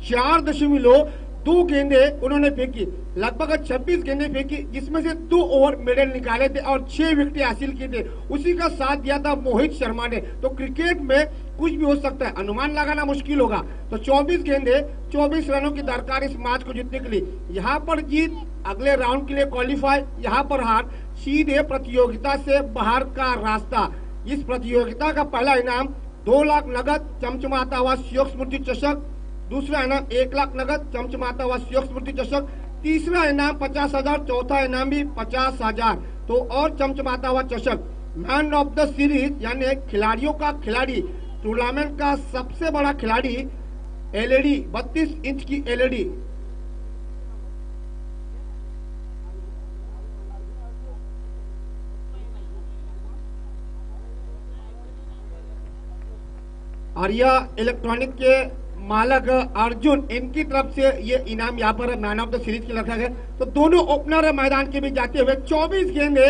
4.2 गेंदें उन्होंने फेंकी, लगभग 26 गेंदें फेंकी, जिसमें से 2 ओवर मिडल निकाले थे और 6 विकेट हासिल किए थे। उसी का साथ दिया था मोहित शर्मा ने। तो क्रिकेट में कुछ भी हो सकता है, अनुमान लगाना मुश्किल होगा। तो 24 गेंदें 24 रनों की दरकार इस मैच को जीतने के लिए। यहाँ पर जीत, अगले राउंड के लिए क्वालिफाई, यहाँ पर हार, सीधे प्रतियोगिता से बाहर का रास्ता। इस प्रतियोगिता का पहला इनाम 2 लाख नगद चमचमाता हुआ योग स्मृति चषक, दूसरा इनाम 1 लाख नगद चमचमाता हुआ योग स्मृति चषक, तीसरा इनाम 50,000, चौथा इनाम भी 50,000 तो और चमचमाता हुआ चषक। मैन ऑफ द सीरीज यानी खिलाड़ियों का खिलाड़ी, टूर्नामेंट का सबसे बड़ा खिलाड़ी, एलईडी 32 इंच की एलईडी। आर्या इलेक्ट्रॉनिक के मालक अर्जुन, इनकी तरफ से ये इनाम यहाँ पर मैन ऑफ द सीरीज के रखा गया। तो दोनों ओपनर मैदान के बीच जाते हुए 24 गेंदे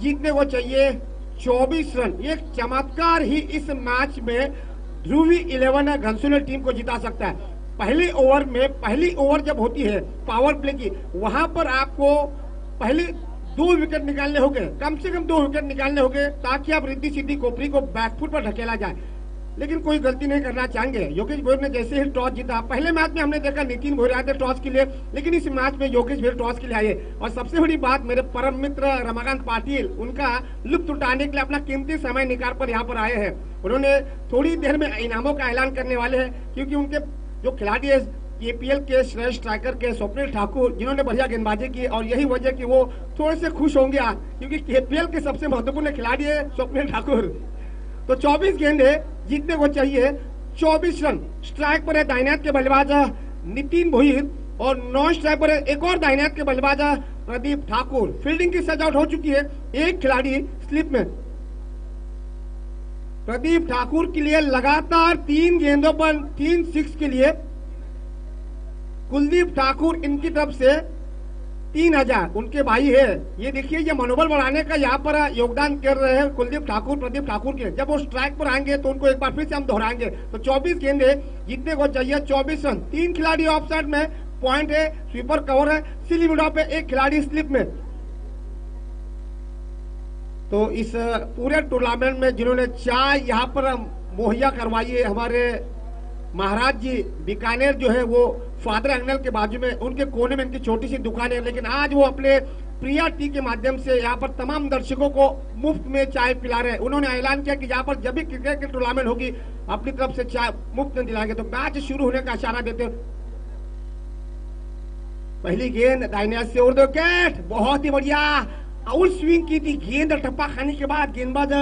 जीतने को चाहिए 24 रन। ये चमत्कार ही इस मैच में ध्रुवी 11 घनसोली टीम को जिता सकता है। पहले ओवर में पहली ओवर जब होती है पावर प्ले की, वहां पर आपको पहले 2 विकेट निकालने होंगे, कम से कम 2 विकेट निकालने होंगे, ताकि आप रिद्धि सिद्धि कोपरी को बैकफुट पर ढकेला जाए। लेकिन कोई गलती नहीं करना चाहेंगे। योगेश भोयर ने जैसे ही टॉस जीता, पहले मैच में हमने देखा नितिन भोयर आए थे टॉस के लिए, लेकिन इस मैच में योगेश भोयर टॉस के लिए आए। और सबसे बड़ी बात, मेरे परम मित्र रमाकांत पाटिल उनका लुत्फ उठाने के लिए अपना कीमती समय निकाल कर यहाँ पर आए हैं। उन्होंने थोड़ी देर में इनामों का ऐलान करने वाले हैं, क्योंकि उनके जो खिलाड़ी है केपीएल के श्रेष्ठ स्ट्राइकर के स्वप्निल ठाकुर, जिन्होंने बढ़िया गेंदबाजी की, और यही वजह कि वो थोड़े से खुश होंगे आज, क्योंकि केपीएल के सबसे महत्वपूर्ण खिलाड़ी है स्वप्निल ठाकुर। तो 24 गेंदे जीतने को चाहिए, 24 रन। स्ट्राइक पर है दाहिने के बल्लेबाज नितिन भोयर, और नॉन स्ट्राइक पर है एक और दाहिने के बल्लेबाज प्रदीप ठाकुर। फील्डिंग की सजावट हो चुकी है, एक खिलाड़ी स्लिप में। प्रदीप ठाकुर के लिए लगातार 3 गेंदों पर 3 6 के लिए कुलदीप ठाकुर इनकी तरफ से 3000, उनके भाई है। ये देखिए, ये मनोबल बढ़ाने का यहाँ पर योगदान कर रहे हैं कुलदीप ठाकुर, प्रदीप ठाकुर के। जब वो स्ट्राइक पर आएंगे तो उनको एक बार फिर से हम दोहराएंगे। तो 24 गेंदे जीतने को चाहिए, 24 रन। 3 खिलाड़ी ऑफ साइड में, पॉइंट है, स्वीपर कवर है, सिली मिडॉ पे एक खिलाड़ी स्लिप में। तो इस पूरे टूर्नामेंट में जिन्होंने चाय यहाँ पर मुहैया करवाई है, हमारे महाराज जी बीकानेर जो है वो फादर एंगल के बाजू में, उनके कोने में इनकी छोटी सी दुकान है, लेकिन आज वो अपने प्रिया टी के माध्यम से यहाँ पर तमाम दर्शकों को मुफ्त में चाय पिला रहे हैं। उन्होंने ऐलान किया कि यहाँ पर जब भी क्रिकेट की टूर्नामेंट होगी अपनी तरफ से चाय मुफ्त में दिलाएंगे। तो मैच शुरू होने का इशारा देते हैं। पहली गेंद दाहिने से उड़ दो कैट, बहुत ही बढ़िया आउट स्विंग की थी गेंद, टप्पा खाने के बाद गेंदबाज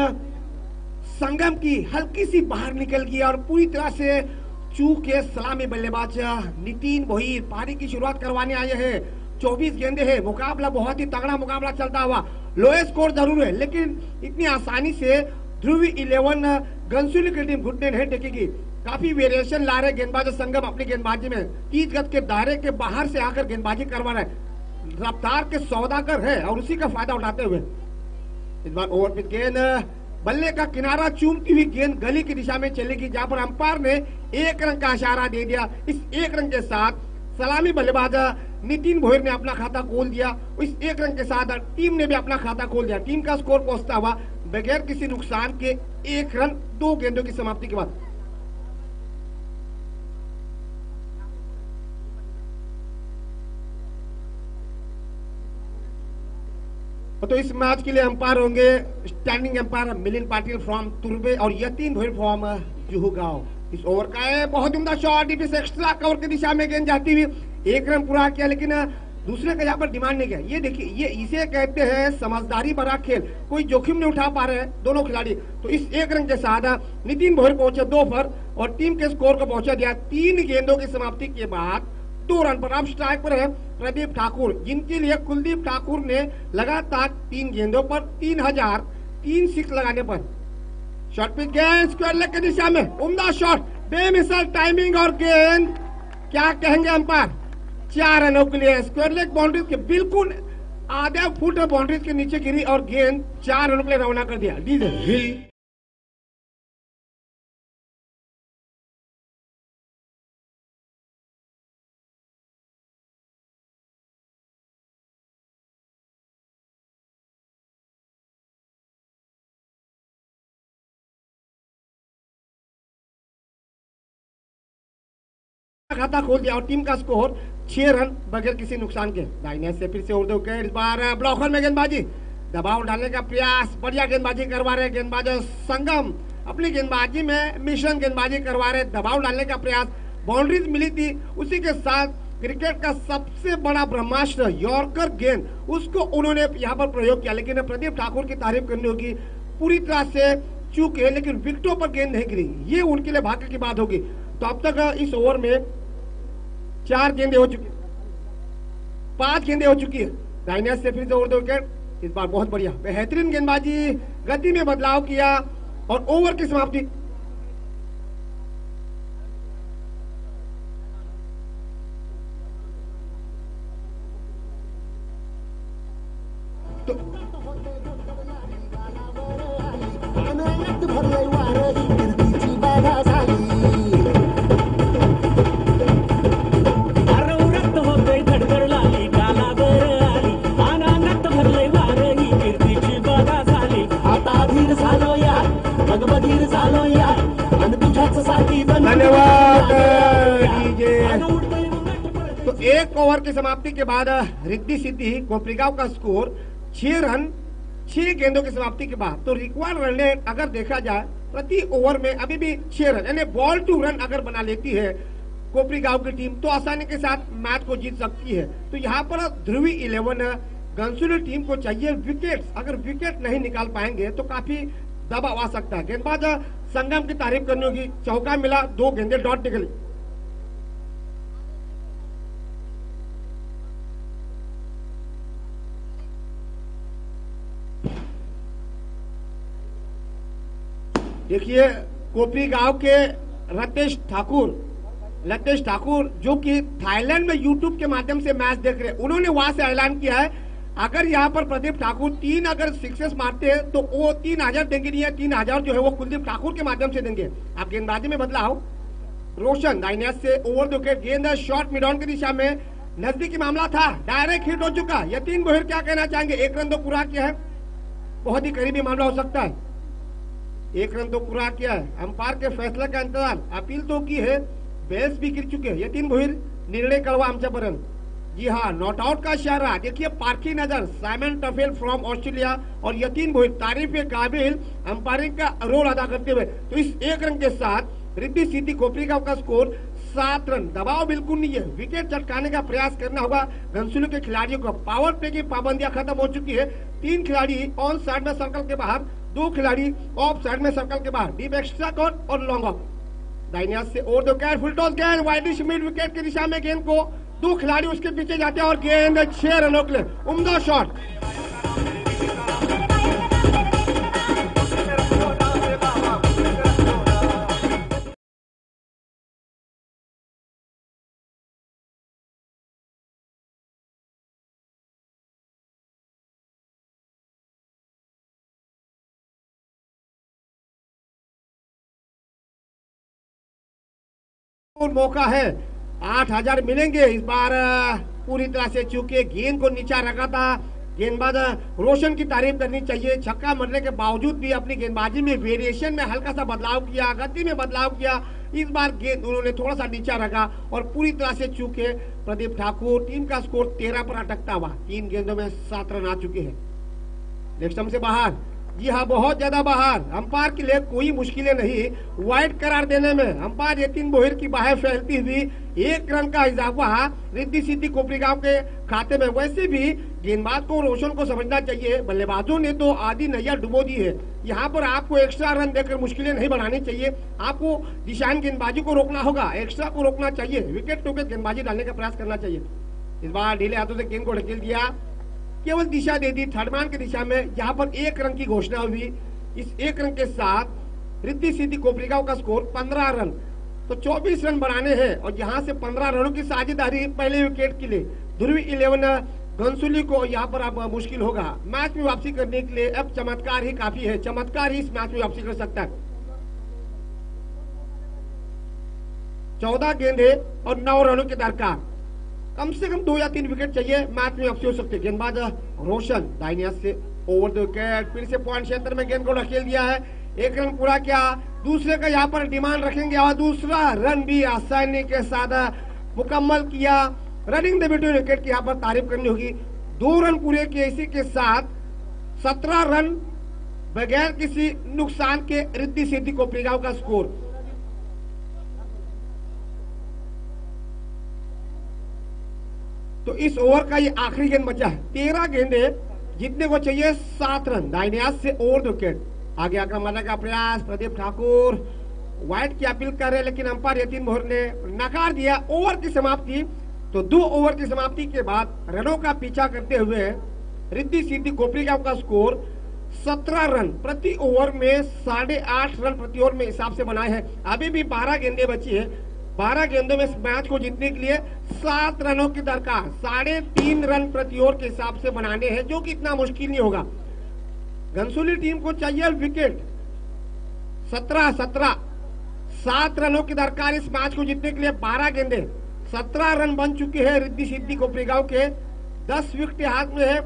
संगम की हल्की सी बाहर निकल गई और पूरी तरह से चूक के सलामी बल्लेबाज नितिन भोयर पारी की शुरुआत करवाने आए हैं। 24 गेंदे हैं, मुकाबला बहुत ही तगड़ा मुकाबला चलता हुआ। लोएस्ट स्कोर जरूर है, लेकिन इतनी आसानी से ध्रुवी 11 गंसूली की टीम घुटने नहीं टेकेगी। काफी वेरिएशन ला रहे गेंदबाज संगम अपनी गेंदबाजी में, 30 गज के दायरे के बाहर से आकर गेंदबाजी करवा रहे, रफ्तार के सौदागर है और उसी का फायदा उठाते हुए। इस बार ओवर पिच गेंद, बल्ले का किनारा चूमती हुई गेंद गली की दिशा में चलेगी, जहां पर अंपायर ने 1 रन का इशारा दे दिया। इस 1 रन के साथ सलामी बल्लेबाज नितिन भोयर ने अपना खाता खोल दिया। इस 1 रन के साथ टीम ने भी अपना खाता खोल दिया। टीम का स्कोर पहुंचता हुआ बगैर किसी नुकसान के 1 रन 2 गेंदों की समाप्ति के बाद। तो इस मैच के लिए अंपायर होंगे standing umpire Milind Patil from तुर्बे और यतीन भोयर फ्रॉम जुहुगांव। इस ओवर का है बहुत उम्दा शॉट, डिफेंस एक्स्ट्रा कवर की दिशा में गेंद जाती हुई 1 रन पूरा किया, लेकिन दूसरे का यहाँ पर डिमांड नहीं किया। ये देखिए, ये इसे कहते हैं समझदारी भरा खेल, कोई जोखिम नहीं उठा पा रहे हैं दोनों खिलाड़ी। तो इस 1 रन के साथ नितिन भोयर पहुंचे 2 पर और टीम के स्कोर को पहुंचा दिया 3 गेंदों की समाप्ति के बाद 2 रन पर। अब स्ट्राइक पर है प्रदीप ठाकुर, जिनके लिए कुलदीप ठाकुर ने लगातार 3 गेंदों पर 3000, 3 6 लगाने पर। शॉट पिच गेंद स्क्वायर लेग की दिशा में, उम्दा शॉट, बेमिसाल टाइमिंग और गेंद, क्या कहेंगे अंपायर, 4 रनों के लिए स्क्वायर लेग बाउंड्रीज के बिल्कुल आधा फुट बाउंड्रीज के नीचे गिरी और गेंद 4 रनों के लिए रवाना कर दिया। डीजे खाता खोल दिया और टीम का स्कोर 6 रन बगैर किसी नुकसान के। दाहिने से फिर से उर्दू के इस बार ब्लॉकर में गेंदबाजी, दबाव डालने का प्रयास, बढ़िया गेंदबाजी करवा रहे गेंदबाज संगम, अपनी गेंदबाजी में मिशन गेंदबाजी करवा रहे, दबाव डालने का प्रयास, बाउंड्रीज मिली थी। उसी के साथ क्रिकेट का सबसे बड़ा ब्रह्मास्त्र यॉर्कर गेंद, उसको उन्होंने यहाँ पर प्रयोग किया। लेकिन प्रदीप ठाकुर की तारीफ करनी होगी, पूरी तरह से चूक है, लेकिन विकेटों पर गेंद नहीं गिरी, ये उनके लिए भाग्य की बात होगी। तो अब तक इस ओवर में 4 गेंदें हो चुकी, 5 गेंदें हो चुकी है। दाहिने से फिर से उड़ दो विकेट, इस बार बहुत बढ़िया बेहतरीन गेंदबाजी, गति में बदलाव किया और ओवर की समाप्ति। धन्यवाद डीजे। तो एक ओवर की समाप्ति के बाद रिद्धि सिद्धि कोपरीगांव का स्कोर 6 रन 6 गेंदों की समाप्ति के बाद। तो रिक्वायर्ड रन रेट अगर देखा जाए प्रति ओवर में अभी भी 6 रन यानी बॉल टू रन अगर बना लेती है कोपरीगांव की टीम तो आसानी के साथ मैच को जीत सकती है। तो यहाँ पर ध्रुवी 11 घनसोली टीम को चाहिए विकेट्स। अगर विकेट नहीं निकाल पाएंगे तो काफी दबाव आ सकता है। गेंदबाज संगम की तारीफ करनी होगी, चौका मिला, 2 गेंदें डॉट निकली। देखिए कोपरीगांव के लतेश ठाकुर जो कि थाईलैंड में यूट्यूब के माध्यम से मैच देख रहे हैं, उन्होंने वहां से ऐलान किया है अगर यहाँ पर प्रदीप ठाकुर 3 अगर सिक्सेस मारते हैं तो वो 3000 देंगे, नहीं है 3000 जो है वो कुलदीप ठाकुर के माध्यम से देंगे। आप गेंदबाजी में बदलाव, रोशन दाहिने से ओवर द विकेट, गेंद शॉर्ट मिड ऑन की दिशा में, नजदीकी मामला था, डायरेक्ट हिट हो चुका। यतीन बोहिर क्या कहना चाहेंगे? 1 रन तो पूरा किया है, बहुत ही करीबी मामला हो सकता है। 1 रन तो पूरा किया है, अंपायर के फैसले का इंतजार, अपील तो की है, बेस भी गिर चुके हैं। यतीन बोहिर निर्णय कळवा आमच्यापर्यंत। जी हाँ, नॉट आउट का इशारा। देखिए पारखी नजर साइमन टफेल फ्रॉम ऑस्ट्रेलिया और यतीन बोहिर तारीफ के काबिल अंपायरिंग का रोल अदा करते हुए। तो इस 1 रन के साथ रिद्धि सिद्धि कोपरीगांव का स्कोर 7 रन। दबाव बिल्कुल नहीं है, विकेट चटकाने का प्रयास करना होगा घनसोली के खिलाड़ियों को। पावर प्ले की पाबंदियां खत्म हो चुकी है। 3 खिलाड़ी ऑन साइड में सर्कल के बाहर, 2 खिलाड़ी ऑफ साइड में सर्कल के बाहर, डीप एक्स्ट्रा कॉर्ड और लॉन्ग ऑफ। दाहिने हाथ से over the wicket, full toss गेंद वाइडिश मिड विकेट की दिशा में, गेंद को 2 खिलाड़ी उसके पीछे जाते हैं और गेंद 6 रनों के लिए। उम्दा शॉट। मौका है, 8000 मिलेंगे इस बार। पूरी तरह से चूके गेंद को नीचा रखा था। गेंदबाज रोशन की तारीफ करनी चाहिए, छक्का मरने के बावजूद भी अपनी गेंदबाजी में वेरिएशन में हल्का सा बदलाव किया, गति में बदलाव किया। इस बार गेंद उन्होंने थोड़ा सा नीचा रखा और पूरी तरह से चूके प्रदीप ठाकुर। टीम का स्कोर 13 पर अटकता हुआ। 3 गेंदों में 7 रन आ चुके हैं। नेक्स्ट स्टंप से बाहर, जी हाँ बहुत ज्यादा बाहर। अंपायर के लिए कोई मुश्किलें नहीं वाइड करार देने में। अंपायर यतीन बोहिर की बाहें फैलती हुई 1 रन का इजाफा रिद्धि सिद्धि कोपरीगांव के खाते में। वैसे भी गेंदबाज को रोशन को समझना चाहिए, बल्लेबाजों ने तो आधी नैया डुबो दी है। यहाँ पर आपको एक्स्ट्रा रन देकर मुश्किलें नहीं बढ़ानी चाहिए। आपको दिशाहीन गेंदबाजी को रोकना होगा, एक्स्ट्रा को रोकना चाहिए, विकेट टू विकेट गेंदबाजी डालने का प्रयास करना चाहिए। इस बार ढीले हाथों से गेंद को ढकेल दिया, केवल दिशा दे दी थर्ड मैन की दिशा में। यहाँ पर 1 रन की घोषणा हुई। इस 1 रन के साथ रिद्धि सिद्धि कोपरीगांव का स्कोर 15 रन। तो 24 रन बनाने हैं और यहाँ से 15 रनों की साझेदारी पहले विकेट के लिए। ध्रुवी 11 घनसोली को यहाँ पर अब मुश्किल होगा मैच में वापसी करने के लिए। अब चमत्कार ही काफी है, चमत्कार ही इस मैच में वापसी कर सकता है। 14 गेंदे और 9 रनों की दरकार। कम से कम 2 या 3 विकेट चाहिए, मैच में वापसी हो सकती है। गेंदबाज रोशन दाहिने हाथ से ओवर द विकेट, फिर से पॉइंट क्षेत्र में गेंद को ढकेल दिया है। 1 रन पूरा किया, दूसरे का यहाँ पर डिमांड रखेंगे और दूसरा रन भी आसानी के साथ मुकम्मल किया। रनिंग द बिटवीन विकेट की यहाँ पर तारीफ करनी होगी। 2 रन पूरे किए, इसी के साथ 17 रन बगैर किसी नुकसान के रिद्धि सिद्धि कोपरीगांव का स्कोर। तो इस ओवर का ये आखिरी गेंद बचा है। 13 गेंदे जीतने को चाहिए 7 रन। दाहिने हाथ से ओवर द विकेट, आगे आक्रमण का प्रयास। प्रदीप ठाकुर वाइड की अपील कर रहे लेकिन अंपायर यतीन बोहिर ने नकार दिया। ओवर की समाप्ति। तो 2 ओवर की समाप्ति के बाद रनों का पीछा करते हुए रिद्धि सिद्धि कोपरीगांव का स्कोर 17 रन प्रति ओवर में 8.5 रन प्रति ओवर में हिसाब से बनाए हैं। अभी भी 12 गेंदे बची है। 12 गेंदों में इस मैच को जीतने के लिए 7 रनों की दरकार। 3.5 रन प्रति ओवर के हिसाब से बनाने हैं, जो कि इतना मुश्किल नहीं होगा। घनसोली टीम को चाहिए विकेट 17 7 रनों की दरकार इस मैच को जीतने के लिए। 12 गेंदे 17 रन बन चुके हैं रिद्धि सिद्धि कोपरीगांव के। 10 विकेट हाथ में है।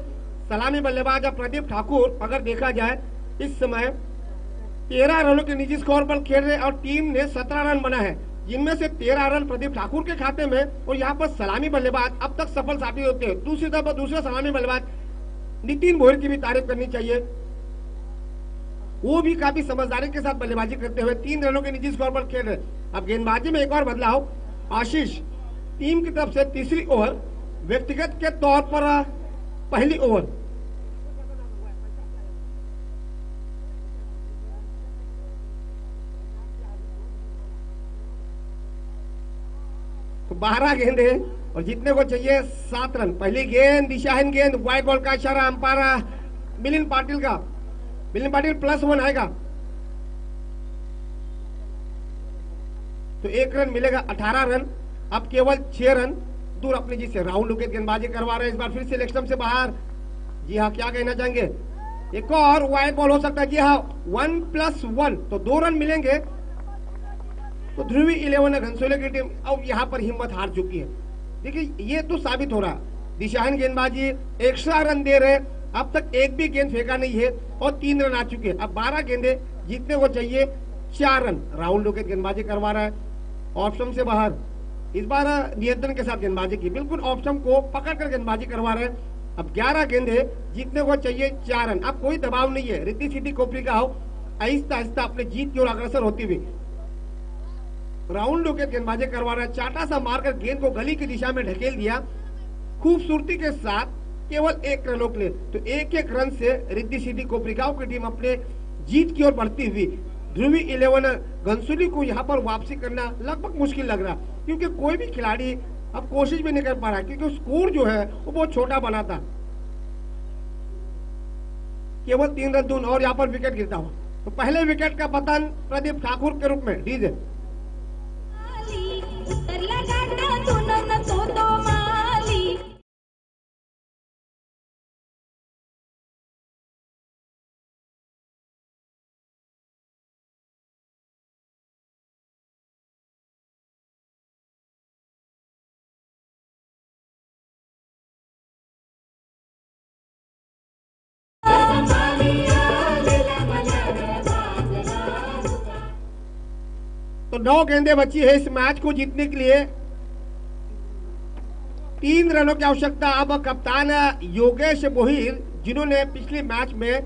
सलामी बल्लेबाज प्रदीप ठाकुर अगर देखा जाए इस समय 13 रनों के निजी स्कोर पर खेल रहे और टीम ने 17 रन बना है, जिनमें से 13 रन प्रदीप ठाकुर के खाते में। और यहाँ पर सलामी बल्लेबाज अब तक सफल साबित होते हैं। दूसरी तरफ दूसरे सलामी बल्लेबाज नितिन भोयर की भी तारीफ करनी चाहिए, वो भी काफी समझदारी के साथ बल्लेबाजी करते हुए 3 रनों के निजी स्कोर पर खेल रहे। अब गेंदबाजी में एक और बदलाव, आशीष टीम की तरफ से तीसरी ओवर, व्यक्तिगत के तौर पर पहली ओवर। तो 12 गेंद है और जीतने को चाहिए 7 रन। पहली गेंद दिशाहीन गेंद, व्हाइट बॉल का इशारा अंपायर मिलिंद पाटिल का। मिलिंद पाटिल +1 आएगा तो 1 रन मिलेगा। 18 रन, अब केवल 6 रन दूर अपने जी से। राहुल लुकेत गेंदबाजी करवा रहे हैं, इस बार फिर से लेग स्टंप से बाहर। जी हाँ, क्या कहना चाहेंगे? एक और व्हाइट बॉल हो सकता है। जी हाँ, 1+1 तो 2 रन मिलेंगे। तो ध्रुवी 11 घनसोले की टीम अब यहाँ पर हिम्मत हार चुकी है। देखिए, ये तो साबित हो रहा, दिशाहीन गेंदबाजी, एक्स्ट्रा रन दे रहे, अब तक एक भी गेंद फेंका नहीं है और 3 रन आ चुके हैं। अब 12 गेंदे, जीतने को चाहिए 4 रन। राहुल लुकेत गेंदबाजी करवा रहा है, ऑप्शन से बाहर। इस बार नियंत्रण के साथ गेंदबाजी की, बिल्कुल ऑप्शन को पकड़कर गेंदबाजी करवा रहे हैं। अब 11 गेंदे, जीतने को चाहिए 4 रन। अब कोई दबाव नहीं है, रिद्धि सिद्धि कोपरिगांव हो आहिस्ता आहिस्ता अपने जीत की ओर अग्रसर होती हुई। राहुल लुकेत गेंदबाजी करवा रहा है, चाटा सा मारकर गेंद को गली की दिशा में ढकेल दिया खूबसूरती के साथ, केवल 1 रनों के लिए। तो 1-1 रन से रिद्धि सिद्धि कोपरिगांव की टीम अपने जीत की ओर बढ़ती हुई। ध्रुवी 11 घनसोली को यहाँ पर वापसी करना लगभग मुश्किल लग रहा, क्योंकि कोई भी खिलाड़ी अब कोशिश भी नहीं कर पा रहा, क्योंकि स्कोर जो है वो बहुत छोटा बना था। केवल 3 रन दूर और यहाँ पर विकेट गिरता हुआ। तो पहले विकेट का पतन प्रदीप ठाकुर के रूप में। डीजे तो 9 गेंदें बची है इस मैच को जीतने के लिए। 3 रनों की आवश्यकता। अब कप्तान योगेश मोहिर, जिन्होंने पिछले मैच में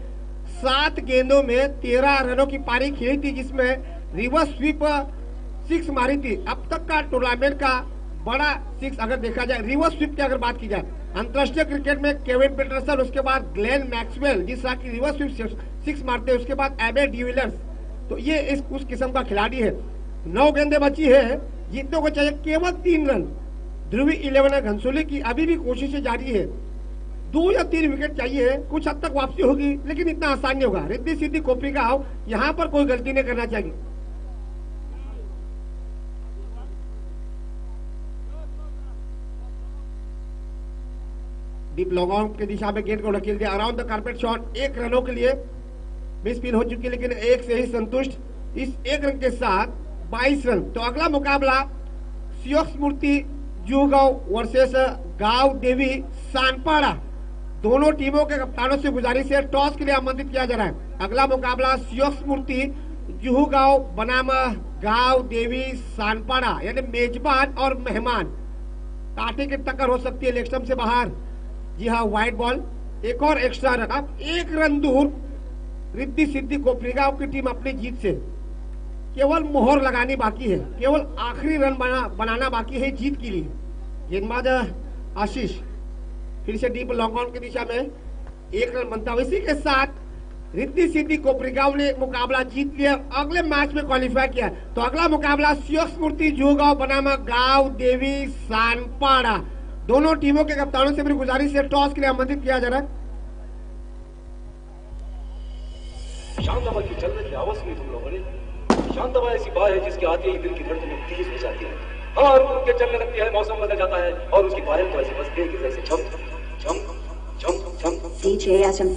7 गेंदों में 13 रनों की पारी खेली थी, जिसमें रिवर्स स्वीप 6 मारी थी। अब तक का टूर्नामेंट का बड़ा 6 अगर देखा जाए, रिवर्स स्वीप की अगर बात की जाए, अंतर्राष्ट्रीय क्रिकेट में केविन पीटरसन, उसके बाद ग्लेन मैक्सवेल जिस तरह की रिवर्स स्वीप 6 मारते हैं, उसके बाद एबे डिविलियर्स, तो ये उस किस्म का खिलाड़ी है। 9 गेंदें बची है, जीतने को चाहिए केवल 3 रन। ध्रुवी 11 घनसोली की अभी भी कोशिशें जारी है, 2 या 3 विकेट चाहिए, कुछ हद तक वापसी होगी, लेकिन इतना आसान नहीं होगा। रिद्धि सिद्धि कोपरिगांव यहाँ पर कोई गलती नहीं करना चाहिए। डीप लॉन्ग ऑन की दिशा में गेंद को ढकेल दिया, अराउंड द कारपेट शॉट। 1 रनों के लिए मिस फील हो चुकी, लेकिन 1 से ही संतुष्ट। इस 1 रन के साथ 22 रन। तो अगला मुकाबला सियोक्स मूर्ति जुहूगांव वर्सेस गांव देवी सानपाड़ा। दोनों टीमों के कप्तानों से गुजारिश है, टॉस के लिए आमंत्रित किया जा रहा है। अगला मुकाबला सियोक्स मूर्ति जुहूगांव बनाम गांव देवी सानपाड़ा, यानी मेजबान और मेहमान। कांटे की टक्कर हो सकती है, लेग स्टंप से बाहर। जी हाँ, व्हाइट बॉल, एक और एक्स्ट्रा रन। अब 1 रन दूर रिद्धि सिद्धि कोपरिगांव की टीम अपनी जीत से। केवल मोहर लगानी बाकी है, केवल आखिरी रन बनाना बाकी है जीत के लिए। गेंदबाज आशीष फिर से डीप लॉन्ग ऑन की दिशा में 1 रन बनता है। इसी के साथ रिद्धि सिद्धि कोपरिगांव ने मुकाबला जीत लिया, अगले मैच में क्वालिफाई किया। तो अगला मुकाबला सियोक्स मूर्ति जुहूगांव बनाम गांव देवी सानपाड़ा। दोनों टीमों के कप्तानों से मेरी गुजारिश है, टॉस के लिए आमंत्रित किया जा रहा है। शांतबा की चल रही आवाज में तुम लोगों ने, शांतबा ऐसी बात है जिसके आते ही दिल की धड़कनें तेज हो जाती है। हाँ, रुक के चलने लगती है, मौसम बदल जाता है और उसकी बारिश तो ऐसे बजती है कि जैसे झम झम झम झम। DJ Asham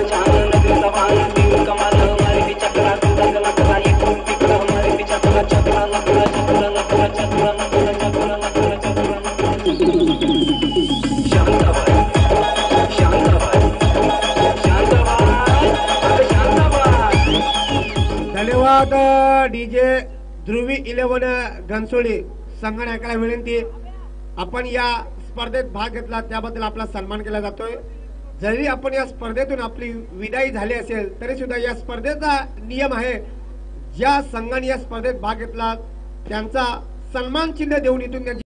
छान धन्यवाद. डीजे ध्रुवी 11 घनसोळी संगणकाला विनंती. आपण या स्पर्धेत भाग घेतला त्याबद्दल आपला सन्मान केला जातोय. जरी आपण या स्पर्धेतून आपली विदाई झाली असेल तरी सुद्धा या स्पर्धेचा नियम आहे, ज्या संघाने या स्पर्धेत भाग घेतला त्यांचा सन्मान चिन्ह देऊन इथून